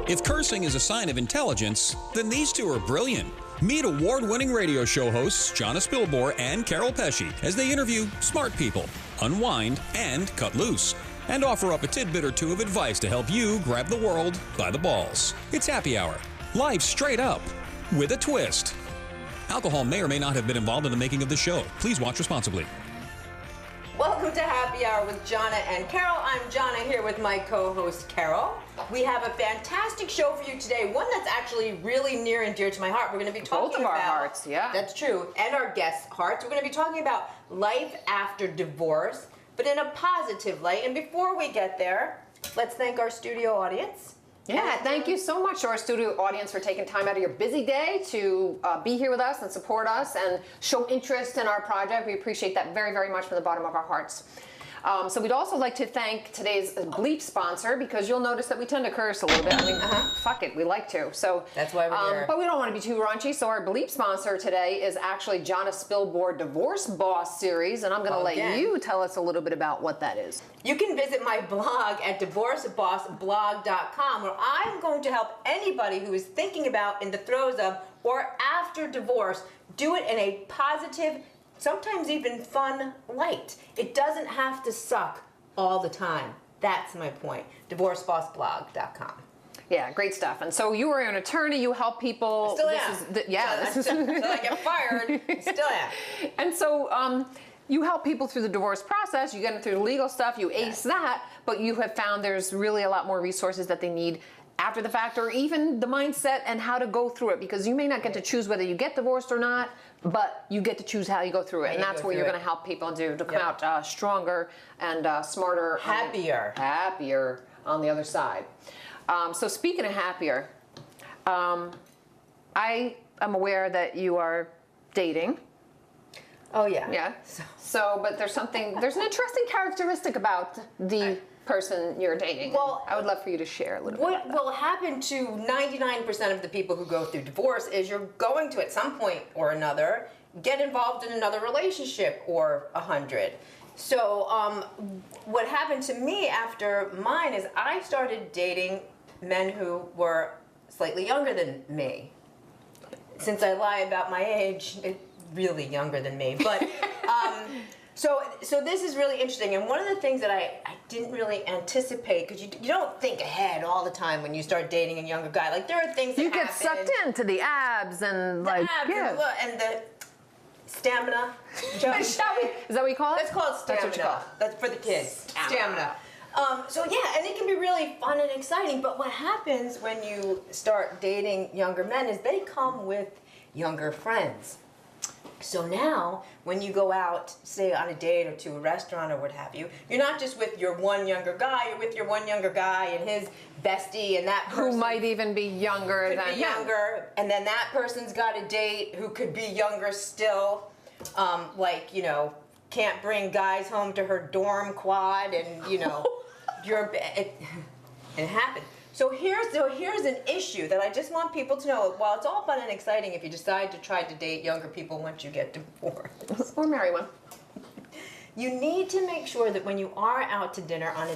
If cursing is a sign of intelligence, then these two are brilliant. Meet award-winning radio show hosts Jonna Spilbor and Carol Pesci as they interview smart people, unwind, and cut loose, and offer up a tidbit or two of advice to help you grab the world by the balls. It's Happy Hour. Live straight up, with a twist. Alcohol may or may not have been involved in the making of the show. Please watch responsibly. Welcome to Happy Hour with Jonna and Carol. I'm Jonna here with my co-host Carol. We have a fantastic show for you today, one that's actually really near and dear to my heart. We're going to be talking both of our hearts, yeah. That's true, and our guests' hearts. We're going to be talking about life after divorce, but in a positive light. And before we get there, let's thank our studio audience. Yeah, thank you so much to our studio audience for taking time out of your busy day to be here with us and support us and show interest in our project. We appreciate that very, very much from the bottom of our hearts. So we'd also like to thank today's bleep sponsor, because you'll notice that we tend to curse a little bit. I mean, fuck it, we like to. So that's why we're here. But we don't want to be too raunchy, so our bleep sponsor today is actually Jonna Spilbor Divorce Boss Series, and I'm going to let you tell us a little bit about what that is. You can visit my blog at divorcebossblog.com, where I'm going to help anybody who is thinking about, in the throes of, or after divorce, do it in a positive, sometimes even fun light. It doesn't have to suck all the time. That's my point. Divorcebossblog.com. Yeah, great stuff. And so you are an attorney. You help people. Still am. Until I get fired, I still am. And so you help people through the divorce process. You get them through the legal stuff. You ace that. But you have found there's really a lot more resources that they need after the fact, or even the mindset and how to go through it, because you may not get to choose whether you get divorced or not, but you get to choose how you go through it, and that's where you're going to help people to come out stronger and smarter, happier on the other side. So speaking of happier, I am aware that you are dating. Oh yeah. Yeah. So, but there's an interesting characteristic about the person you're dating. Well, I would love for you to share a little bit. What will happen to 99% of the people who go through divorce is you're going to, at some point or another, get involved in another relationship, or 100. So what happened to me after mine is I started dating men who were slightly younger than me. Since I lie about my age, really younger than me, but so this is really interesting. And one of the things that I didn't really anticipate, because you don't think ahead all the time when you start dating a younger guy. Like, there are things that you get sucked into the abs and and the stamina. Is that what we call it? That's called stamina. That's what you call it. That's for the kids. Stamina. So yeah, and it can be really fun and exciting. But what happens when you start dating younger men is they come with younger friends. So now, when you go out, say on a date or to a restaurant or what have you, you're not just with your one younger guy, you're with your one younger guy and his bestie, and that person who might even be younger than him. And then that person's got a date who could be younger still, like, you know, can't bring guys home to her dorm quad, and, you know, it happens. So here's an issue that I just want people to know. While it's all fun and exciting if you decide to try to date younger people once you get divorced. Or marry one. You need to make sure that when you are out to dinner on a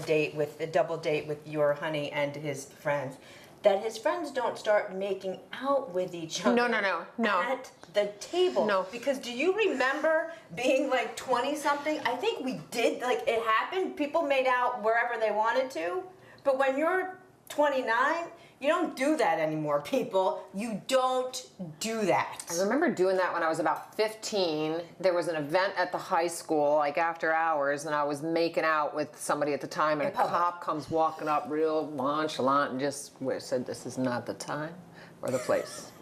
double date with your honey and his friends, that his friends don't start making out with each other. No. At the table. No. Because do you remember being like 20-something? I think we did, like, it happened. People made out wherever they wanted to. But when you're 29, you don't do that anymore, people. You don't do that. I remember doing that when I was about 15. There was an event at the high school, like after hours, and I was making out with somebody at the time, and a cop comes walking up real nonchalant and just said, "This is not the time or the place."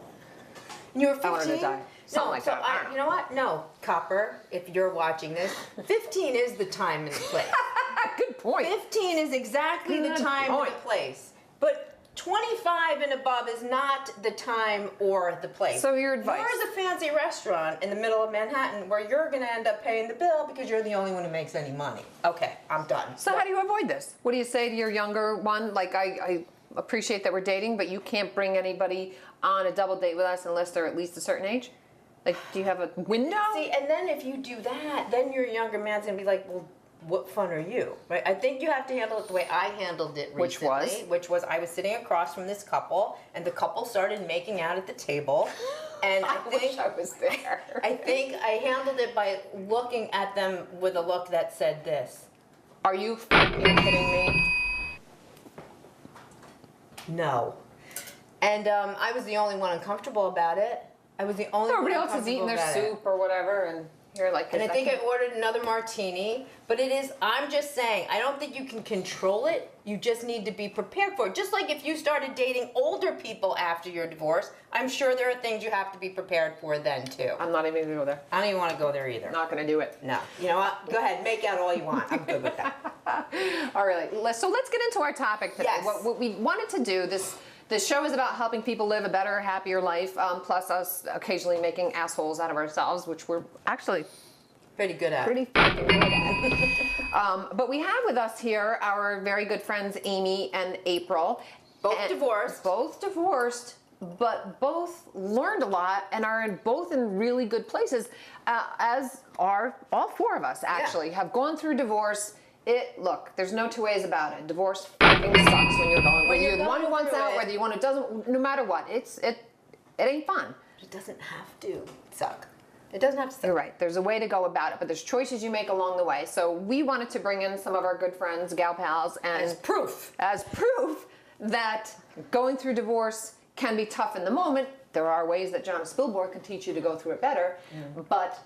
And you were 15? I wanted to die. Something like that. You know what? No, copper, if you're watching this, 15 is the time and the place. Good point. 15 is exactly the time and the place. But 25 and above is not the time or the place. So your advice? There's a fancy restaurant in the middle of Manhattan where you're going to end up paying the bill because you're the only one who makes any money. Okay, I'm done. So how do you avoid this? What do you say to your younger one? Like, I appreciate that we're dating, but you can't bring anybody on a double date with us unless they're at least a certain age? Like, do you have a window? See, and then if you do that, then your younger man's going to be like, well, what fun are you? Right? I think you have to handle it the way I handled it recently. Which was I was sitting across from this couple, and the couple started making out at the table. And I wish I was there. I think I handled it by looking at them with a look that said this. Are you fucking kidding me? No. And I was the only one uncomfortable about it. I was the only Everybody one else is eating their uncomfortable soup or whatever, and you're like, And I think I ordered another martini, but I'm just saying, I don't think you can control it. You just need to be prepared for it. Just like if you started dating older people after your divorce, I'm sure there are things you have to be prepared for then too. I'm not even going to go there. I don't even want to go there either. Not going to do it. No. You know what? Go ahead, make out all you want. I'm good with that. All right, so let's get into our topic today. Yes. What we wanted to do, this show is about helping people live a better, happier life, plus us occasionally making assholes out of ourselves, which we're actually pretty good at. Pretty fucking good at. But we have with us here our very good friends Amy and April. Both divorced. Both divorced, but both learned a lot and are both in really good places, as are all four of us actually, have gone through divorce. Look, there's no two ways about it. Divorce fucking sucks when you're going. Whether you're the one who wants out, whether you want it doesn't, no matter what. It ain't fun. It doesn't have to suck. It doesn't have to suck. You're right. There's a way to go about it, but there's choices you make along the way. So we wanted to bring in some of our good friends, gal pals, and As proof that going through divorce can be tough in the moment. There are ways that John Spilborn can teach you to go through it better, but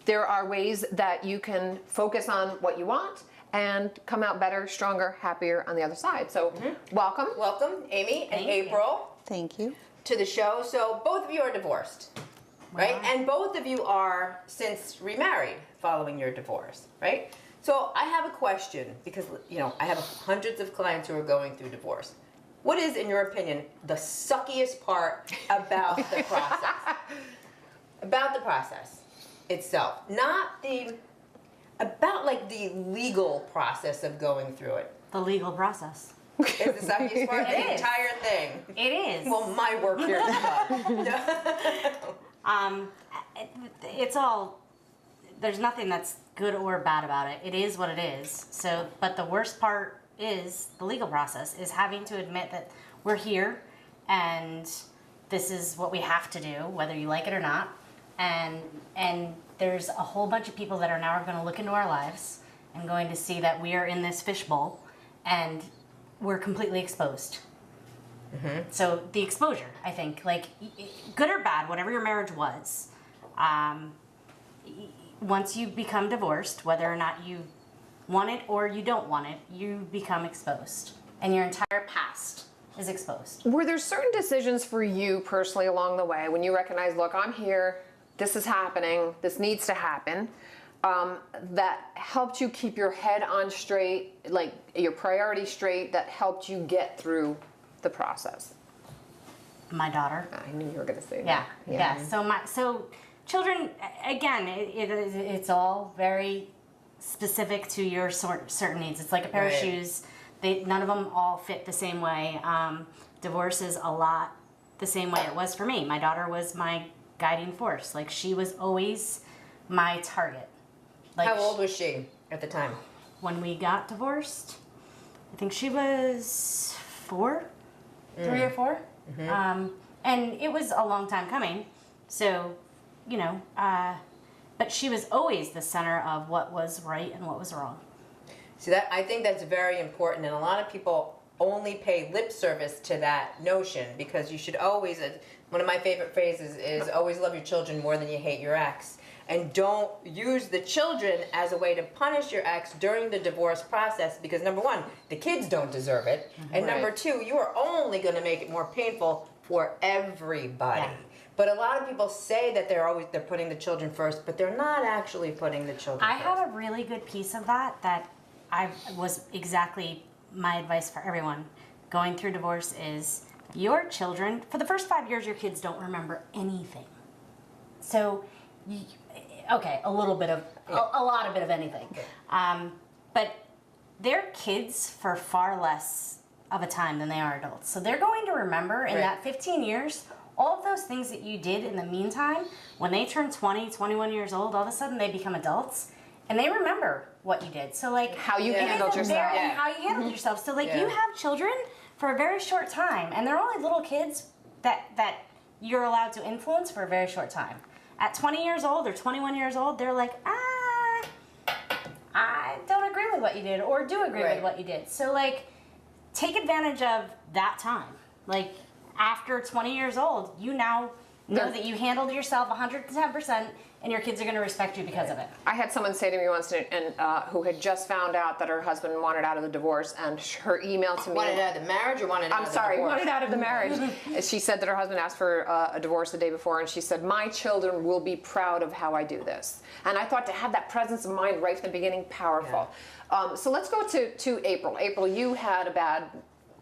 there are ways that you can focus on what you want and come out better, stronger, happier on the other side. So welcome. Welcome, Amy and April. Thank you. To the show. So both of you are divorced, right? And both of you are since remarried following your divorce, right? So I have a question because, I have hundreds of clients who are going through divorce. What is, in your opinion, the suckiest part about the process? About the process itself, not about the legal process of going through it. The legal process. Is the suckiest part? The entire thing. It is. Well, my work here is done. It's all, there's nothing that's good or bad about it. It is what it is. So, but the worst part is the legal process, is having to admit that we're here and this is what we have to do, whether you like it or not. And there's a whole bunch of people that are now going to look into our lives and going to see that we are in this fishbowl and we're completely exposed. So the exposure, I think, good or bad, whatever your marriage was, once you become divorced, whether or not you want it or you don't want it, you become exposed. And your entire past is exposed. Were there certain decisions for you personally along the way when you recognized, look, I'm here, this is happening, this needs to happen, that helped you keep your head on straight, your priorities straight, that helped you get through the process? My daughter. I knew you were going to say that. Yeah. So children, again, it's all very specific to your certain needs. It's like a pair of shoes. None of them all fit the same way. Divorce is a lot the same way it was for me. My daughter was my guiding force. She was always my target. How old was she at the time? When we got divorced, I think she was 4, 3 or 4. And it was a long time coming. So, but she was always the center of what was right and what was wrong. See, I think that's very important, and a lot of people only pay lip service to that notion, because you should always, one of my favorite phrases is always love your children more than you hate your ex. And don't use the children as a way to punish your ex during the divorce process, because number one, the kids don't deserve it. And number two, you are only going to make it more painful for everybody. Yeah. But a lot of people say that they're putting the children first, but they're not actually putting the children I first. have a really good piece of that was exactly my advice for everyone going through divorce is your children, for the first 5 years, your kids don't remember anything. So, a little bit of, a lot of bit of anything. But they're kids for far less of a time than they are adults. So they're going to remember in that 15 years, all of those things that you did in the meantime, when they turn 20, 21 years old, all of a sudden they become adults, and they remember what you did. So like How you it handled isn't yourself. there, and how you handled yourself. So like you have children for a very short time, and they're only little kids that you're allowed to influence for a very short time. At 20 years old or 21 years old, they're like, I don't agree with what you did, or do agree with what you did. So like, take advantage of that time. Like after 20 years old, you now know that you handled yourself 110%, and your kids are going to respect you because of it. I had someone say to me once, who had just found out that her husband wanted out of the divorce, and her email to me. Wanted out of the marriage or wanted out of the divorce? Wanted out of the marriage. She said that her husband asked for a divorce the day before, and she said, my children will be proud of how I do this. And I thought to have that presence of mind right from the beginning, powerful. So let's go to April. April, you had a bad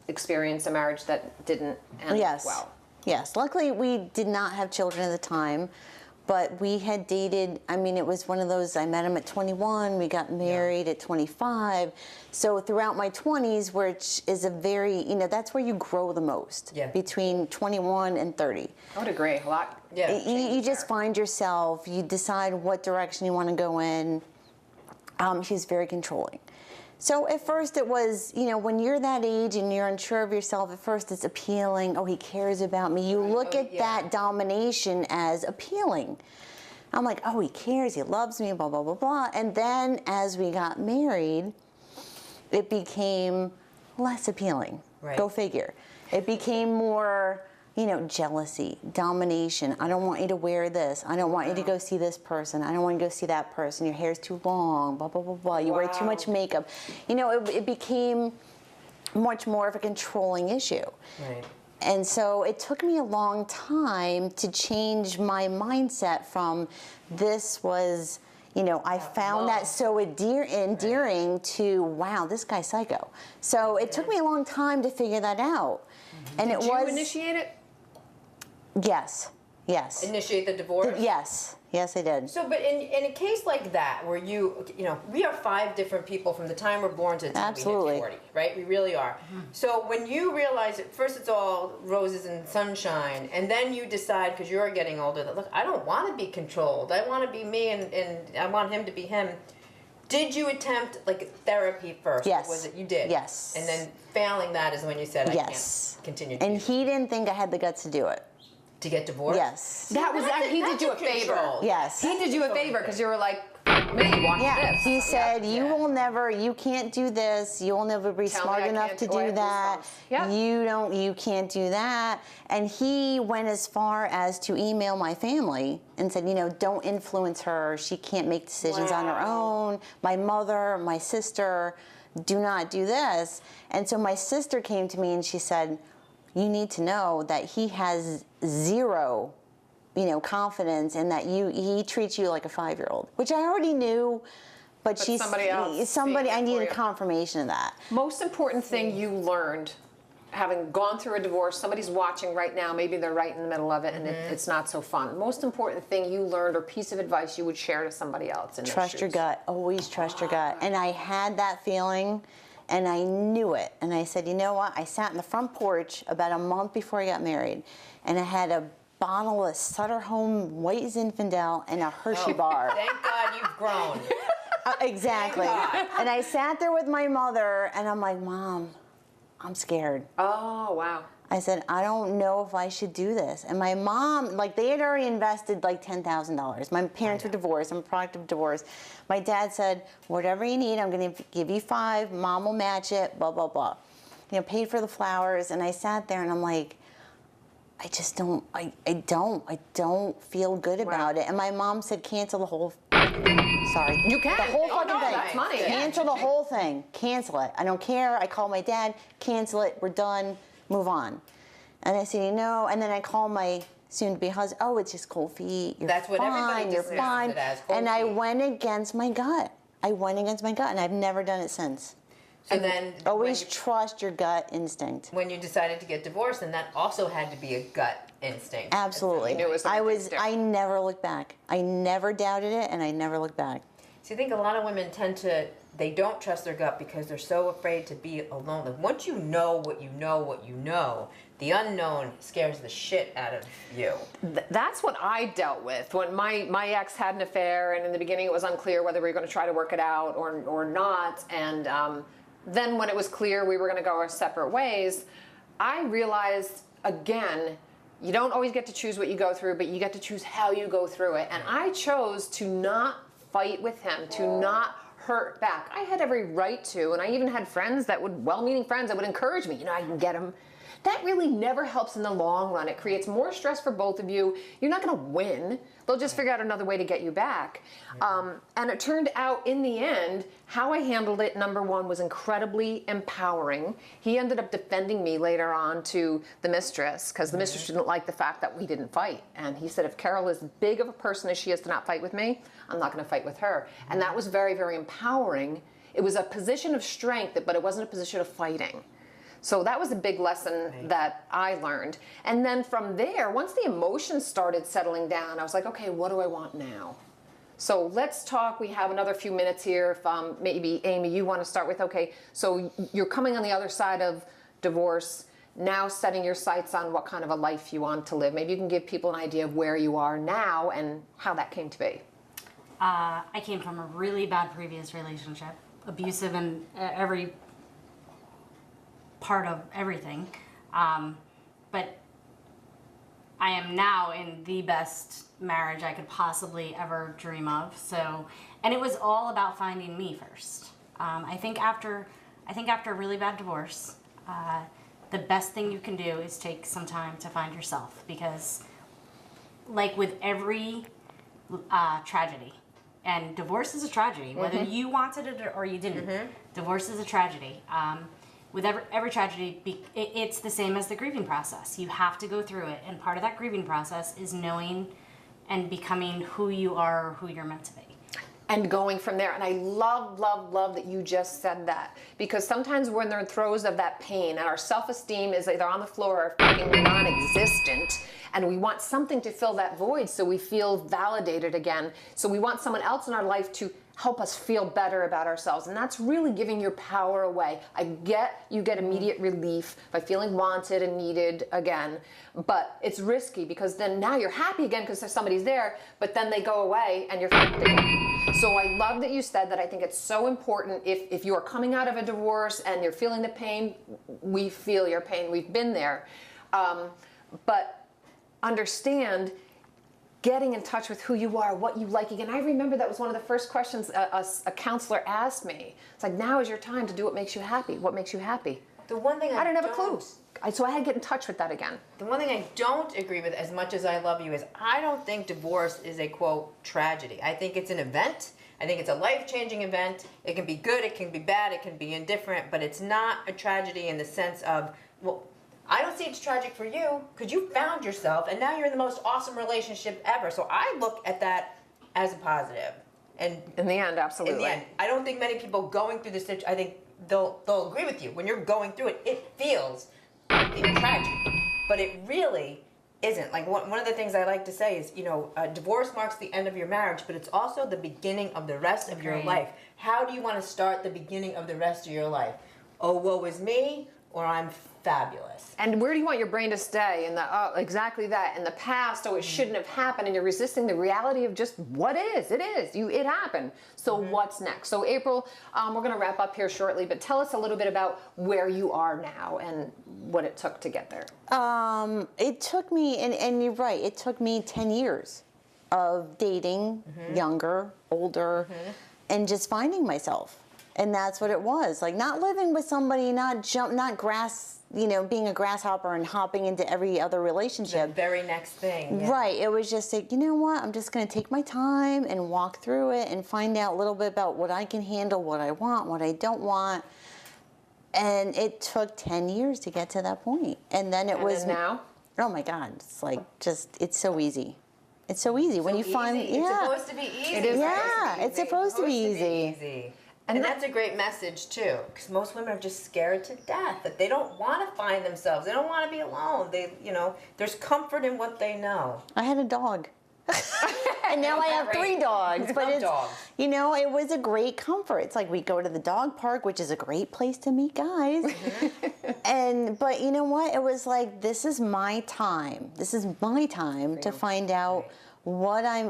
experience, a marriage that didn't end well. Yes. Luckily, we did not have children at the time. But we had dated, I mean, it was one of those, I met him at 21, we got married at 25. So throughout my 20s, which is a very, that's where you grow the most, between 21 and 30. I would agree, a lot. Yeah, you just find yourself, you decide what direction you want to go in. He's very controlling. So at first it was, when you're that age and you're unsure of yourself, at first it's appealing. Oh, he cares about me. You look at that domination as appealing. I'm like, oh, he cares, he loves me, blah, blah, blah, blah. And then as we got married, it became less appealing. Right. Go figure. It became more, jealousy, domination. I don't want you to wear this. I don't want you to go see this person. I don't want you to go see that person. Your hair's too long, blah, blah, blah, blah. You wear too much makeup. It became much more of a controlling issue. Right. And so it took me a long time to change my mindset from this was, I found that so endearing to, wow, this guy's psycho. So it took me a long time to figure that out. And Did you initiate it? Yes. Initiate the divorce? Yes, I did. So, but in a case like that, where we are 5 different people from the time we're born to the time we hit 40, right? We really are. So when you realize that first it's all roses and sunshine, and then you decide, because you're getting older, that, look, I don't want to be controlled. I want to be me, and I want him to be him. Did you attempt therapy first? Yes. Or was it you did? Yes. And then failing that is when you said, I can't continue to And do this. he didn't think I had the guts to do it. To get divorced? Yes. He did you a favor. Yes. He did you a favor because you were like, man, watch this. He said, you can't do this. You'll never be smart enough to do that. You can't do that. And he went as far as to email my family and said, don't influence her. She can't make decisions on her own. My mother, my sister, do not do this. And so my sister came to me and she said, you need to know that he has zero, confidence in that he treats you like a 5-year-old, which I already knew, but she's somebody I needed confirmation of that. Most important thing you learned, having gone through a divorce, somebody's watching right now, maybe they're right in the middle of it, and it's not so fun. Most important thing you learned or piece of advice you would share to somebody else in Trust your gut. Always trust your gut. And I had that feeling. And I knew it. And I said, you know what? I sat in the front porch about a month before I got married, and I had a bottle of Sutter Home White Zinfandel and a Hershey bar. Thank God you've grown. Exactly. And I sat there with my mother, and I'm like, Mom, I'm scared. Oh, wow. I said, I don't know if I should do this. And my mom, they had already invested $10,000. My parents were divorced. I'm a product of divorce. My dad said, whatever you need, I'm going to give you 5. Mom will match it, blah, blah, blah. Paid for the flowers. And I sat there and I'm like, I just don't, I don't feel good about it. And my mom said, cancel the whole, sorry. You can. The whole fucking thing. That's money. Cancel the whole thing. Cancel it. I don't care. I call my dad, cancel it. We're done. Move on. And I said, and then I call my soon-to-be husband, oh, it's just cold feet. That's what everybody You're dismisses fine. it as, cold And I feet. went against my gut. And I've never done it since. So then Always trust your gut instinct. when you decided to get divorced, then that also had to be a gut instinct. Absolutely. You knew it was the right thing to do. I never looked back. I never doubted it, and I never looked back. See, I think a lot of women they don't trust their gut because they're so afraid to be alone. Like, once you know what you know, the unknown scares the shit out of you. That's what I dealt with when my ex had an affair, and in the beginning it was unclear whether we were going to try to work it out or not. And then when it was clear we were going to go our separate ways, I realized, again, you don't always get to choose what you go through, but you get to choose how you go through it. And I chose to not fight with him, to not hurt back. I had every right to, and I even had friends that would, well-meaning friends that would encourage me, I can get him. That really never helps in the long run. It creates more stress for both of you. You're not going to win. They'll just figure out another way to get you back. And it turned out, in the end, how I handled it, number one, was incredibly empowering. He ended up defending me later on to the mistress, because the mistress didn't like the fact that we didn't fight. And he said, if Carol is as big of a person as she is to not fight with me, I'm not going to fight with her. And that was very, very empowering. It was a position of strength, but it wasn't a position of fighting. So that was a big lesson that I learned. And then from there, once the emotions started settling down, I was like, okay, what do I want now? So let's talk. We have another few minutes here. If maybe, Amy, you want to start with, okay, so you're coming on the other side of divorce, now setting your sights on what kind of a life you want to live. Maybe you can give people an idea of where you are now and how that came to be. I came from a really bad previous relationship, abusive in every part of everything, but I am now in the best marriage I could possibly ever dream of. So, and it was all about finding me first. I think after a really bad divorce, the best thing you can do is take some time to find yourself, because, like with every tragedy, and divorce is a tragedy, whether you wanted it or you didn't. Divorce is a tragedy. With every tragedy, it's the same as the grieving process. You have to go through it, and part of that grieving process is knowing and becoming who you are, or who you're meant to be. And going from there. And I love, love, love that you just said that, because sometimes we're in the throes of that pain and our self-esteem is either on the floor or fucking non-existent, and we want something to fill that void so we feel validated again. So we want someone else in our life to help us feel better about ourselves, and that's really giving your power away. I get you get immediate relief by feeling wanted and needed again, but it's risky, because then now you're happy again because somebody's there, but then they go away and you're fucked again. So I love that you said that. I think it's so important. If you are coming out of a divorce and you're feeling the pain, we feel your pain. We've been there, but understand, getting in touch with who you are, what you like again. I remember that was one of the first questions a counselor asked me. It's like, now is your time to do what makes you happy. What makes you happy? The one thing I didn't have a clue. So I had to get in touch with that again. The one thing I don't agree with, as much as I love you, is I don't think divorce is a, quote, tragedy. I think it's an event. I think it's a life-changing event. It can be good, it can be bad, it can be indifferent, but it's not a tragedy in the sense of, well, I don't see it's tragic for you because you found yourself and now you're in the most awesome relationship ever. So I look at that as a positive. And in the end, absolutely. In the end, I don't think many people going through this situation, I think they'll agree with you. When you're going through it, it feels tragic, but it really isn't. Like one of the things I like to say is, divorce marks the end of your marriage, but it's also the beginning of the rest of your life. How do you want to start the beginning of the rest of your life? Oh, woe is me, or I'm fabulous. And where do you want your brain to stay? In the exactly that. In the past, it shouldn't have happened, and you're resisting the reality of just what is. It is. It happened. So what's next? So April, we're going to wrap up here shortly, but tell us a little bit about where you are now and what it took to get there. It took me, and you're right, it took me 10 years of dating, younger, older, and just finding myself. And that's what it was. Like, not living with somebody, not being a grasshopper and hopping into every other relationship. The very next thing. Yeah. Right. It was just like, you know what? I'm just going to take my time and walk through it and find out a little bit about what I can handle, what I want, what I don't want. And it took 10 years to get to that point. And then it was now? Oh my God. It's like, it's so easy. It's so easy. When you find, It's supposed to be easy. It is. Yeah, it's supposed to be easy. And that's a great message too, because most women are just scared to death that they don't want to find themselves. They don't want to be alone. There's comfort in what they know. I had a dog. And now I have 3 dogs. But it's, dogs. you know, it was a great comfort. It's like we go to the dog park, which is a great place to meet guys. But you know what? It was like, this is my time. This is my time to find out what I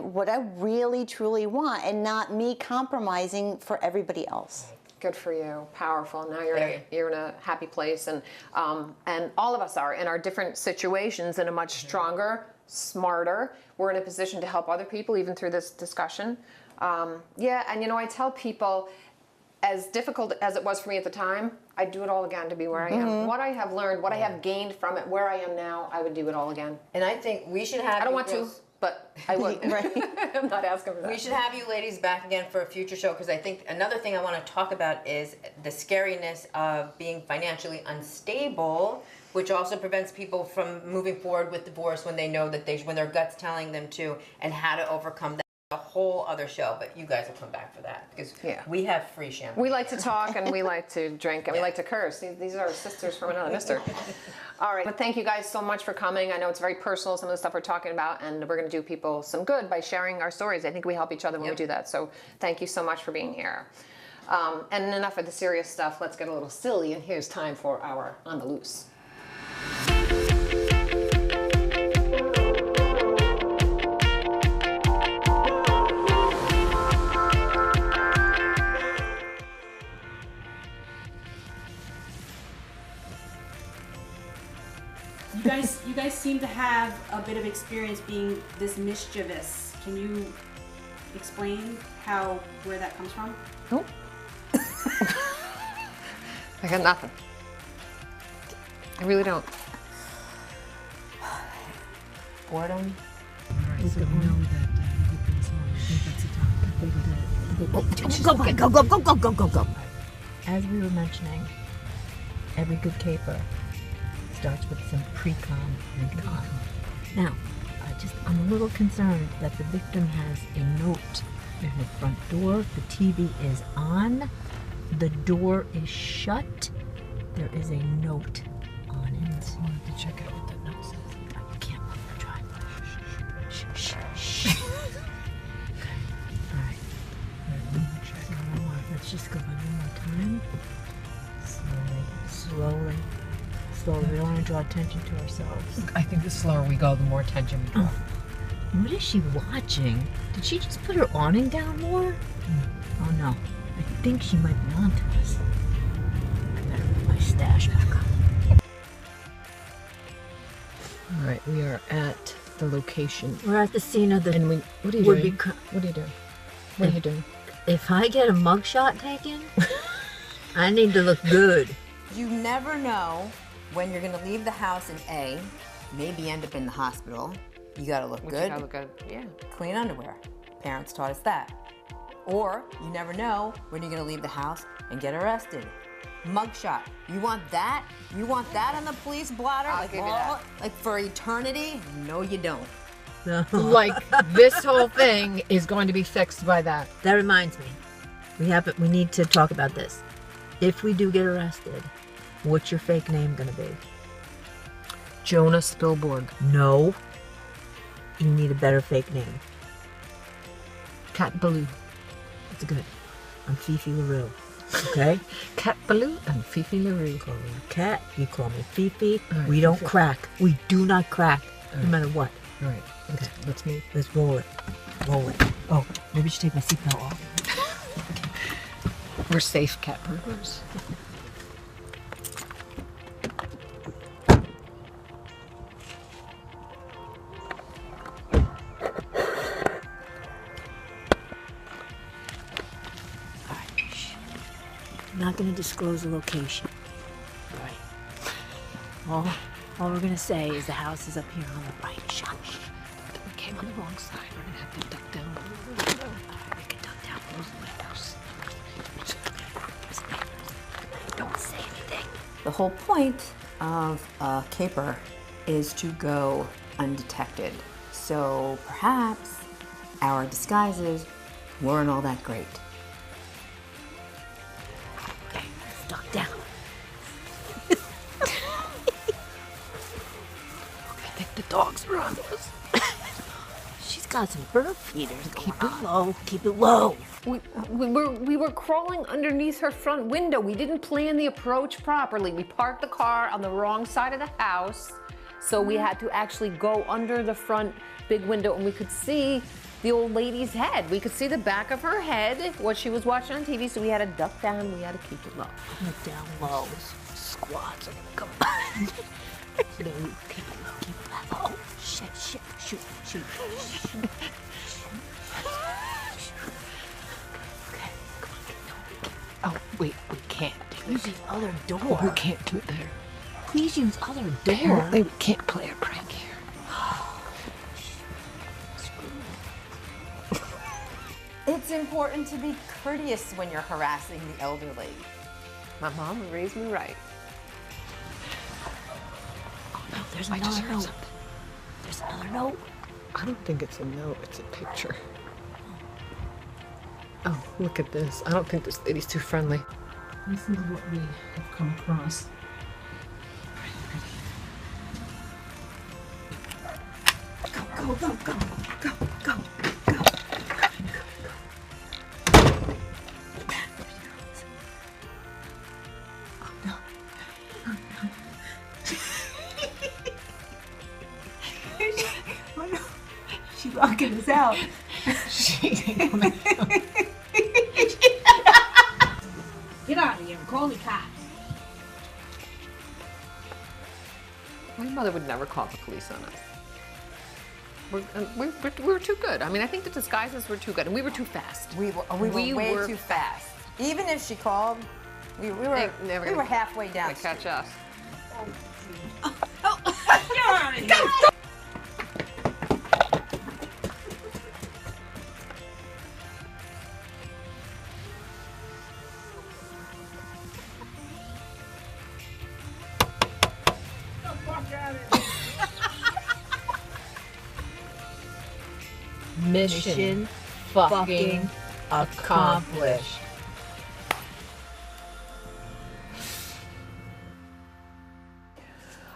really truly want, and not me compromising for everybody else. Good for you. Powerful. Now you're in a happy place, and all of us are in our different situations in a much stronger, smarter. We're in a position to help other people even through this discussion. And you know, I tell people, as difficult as it was for me at the time, I'd do it all again to be where I am. What I have learned, what I have gained from it, where I am now, I would do it all again. And I think we should have. I don't want to, but I would. Right. I'm not asking for that. We should have you ladies back again for a future show, because I think another thing I want to talk about is the scariness of being financially unstable, which also prevents people from moving forward with divorce when they know that when their gut's telling them to, and how to overcome that. A whole other show, but you guys will come back for that, because we have free champagne. We like to talk, and we like to drink, and we like to curse. These are our sisters from another mister. All right, but thank you guys so much for coming. I know it's very personal, some of the stuff we're talking about, and we're going to do people some good by sharing our stories. I think we help each other when we do that, so thank you so much for being here. And enough of the serious stuff. Let's get a little silly, and here's time for our On the Loose. You guys seem to have a bit of experience being this mischievous. Can you explain where that comes from? Nope. I got nothing. I really don't. Boredom. Alright, so we know that you've been small. I think that's a topic. Go. As we were mentioning, every good caper starts with some pre-com and con. Now, I'm a little concerned that the victim has a note in the front door. The TV is on. The door is shut. There is a note on it. I wanted to check out what that note says. I can't let her drive. Shh. Okay. Alright. So let's just go by one more time. Slowly. We don't want to draw attention to ourselves. I think the slower we go, the more attention we draw. What is she watching? Did she just put her awning down more? Oh no. I think she might be on to us. I better put my stash back up. Alright, we are at the location. We're at the scene of the... And what are you doing? What are you doing? What are you doing? If I get a mugshot taken, I need to look good. You never know when you're going to leave the house in A, maybe end up in the hospital. You got to look good. You gotta look good, yeah. Clean underwear. Parents taught us that. Or you never know when you're going to leave the house and get arrested. Mugshot. You want that? You want that on the police blotter? I'll give you that. Like for eternity? No, you don't. Like, this whole thing is going to be fixed by that. That reminds me. We need to talk about this. If we do get arrested, what's your fake name gonna be? Jonah Spielborg. No. You need a better fake name. Cat Baloo. That's good. I'm Fifi LaRue. Okay? Cat Baloo and Fifi LaRue. You call me Cat, you call me Fifi. Right, we don't Fifi. crack. We do not crack, no Right. matter what. Alright, let's move. Let's roll it. Roll it. Oh, maybe I should take my seatbelt off. We're safe, cat burglars. I'm not going to disclose the location. Right. All we're going to say is the house is up here on the right. Shush. We came on the wrong side. We're gonna have to duck down a little bit. We can duck down those windows. Don't say anything. The whole point of a caper is to go undetected. So perhaps our disguises weren't all that great. Okay, let's duck down. I think the dogs are on us. She's got some bird feeders. Keep it low. Keep it low. We were crawling underneath her front window. We didn't plan the approach properly. We parked the car on the wrong side of the house, so we had to actually go under the front big window, and we could see the old lady's head. We could see the back of her head, what she was watching on TV, so we had to duck down. We had to keep it low. Look down low. Squats are gonna come. No, keep it low. Keep it low. Shit, shit, shoot, shoot. Okay, come on. Oh, wait, we can't do it. Use the other door. We can't do it there. Please use other door. Apparently we can't play a prank here. It's important to be courteous when you're harassing the elderly. My mom raised me right. Oh no, there's another note. There's another note. I don't think it's a note, it's a picture. Oh, look at this. I don't think this lady's too friendly. This is what we have come across. Go, go, go, go, go, go, go. She's locking us out. Get out of here and call the cops. My mother would never call the police on us. We were too good. I mean, I think the disguises were too good, and we were too fast. We were way too fast. Even if she called, we were halfway down. To catch us. Get out of here. Mission fucking accomplished.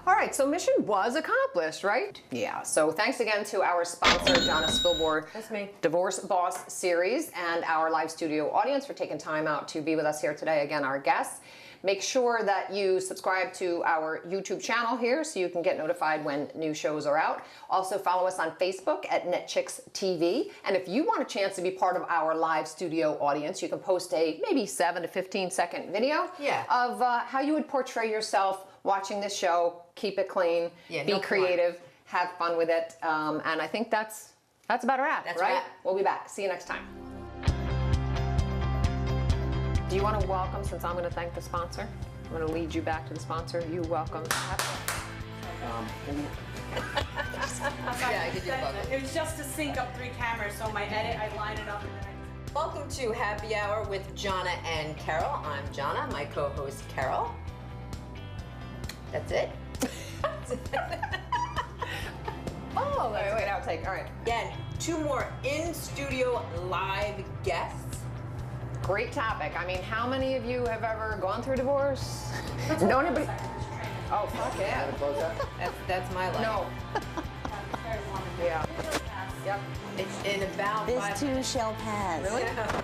All right, so mission was accomplished, right? Yeah, so thanks again to our sponsor, Jonna Spilborn. That's me. Divorce Boss series, and our live studio audience for taking time out to be with us here today. Again, our guests. Make sure that you subscribe to our YouTube channel here so you can get notified when new shows are out. Also follow us on Facebook at NetChicks TV. And if you want a chance to be part of our live studio audience, you can post a maybe 7 to 15 second video of how you would portray yourself watching this show. Keep it clean, be creative, have fun with it. And I think that's about a wrap, right? We'll be back. See you next time. Do you want to welcome, since I'm going to thank the sponsor? I'm going to lead you back to the sponsor. You welcome. Yeah, I did your welcome. It was just to sync up 3 cameras, so my edit, I line it up and then I... Welcome to Happy Hour with Jonna and Carol. I'm Jonna, my co-host Carol. That's it? Oh, wait, outtake. All right. Again, 2 more in-studio live guests. Great topic. I mean, how many of you have ever gone through divorce? No, anybody? Oh, fuck yeah. That's my life. No. Yeah. Yep. It's in about This 5 too shall pass. Really? Yeah.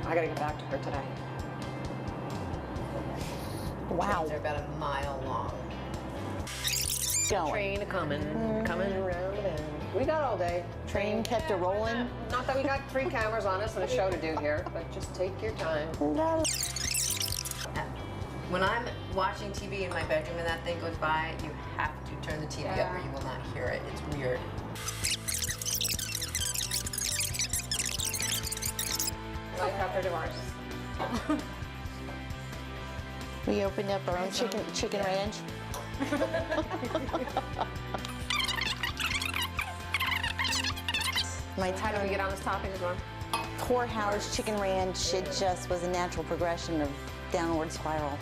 I gotta get back to her today. Wow. They're about a mile long. Going. Train coming around, and we got all day. Train kept it rolling. Not that we got 3 cameras on us and a show to do here, but just take your time. When I'm watching TV in my bedroom and that thing goes by, you have to turn the TV up or you will not hear it. It's weird. Life after divorce. We opened up our own chicken ranch. How do we get on this topic as well? Courthouse chicken ranch, it just was a natural progression of downward spiral.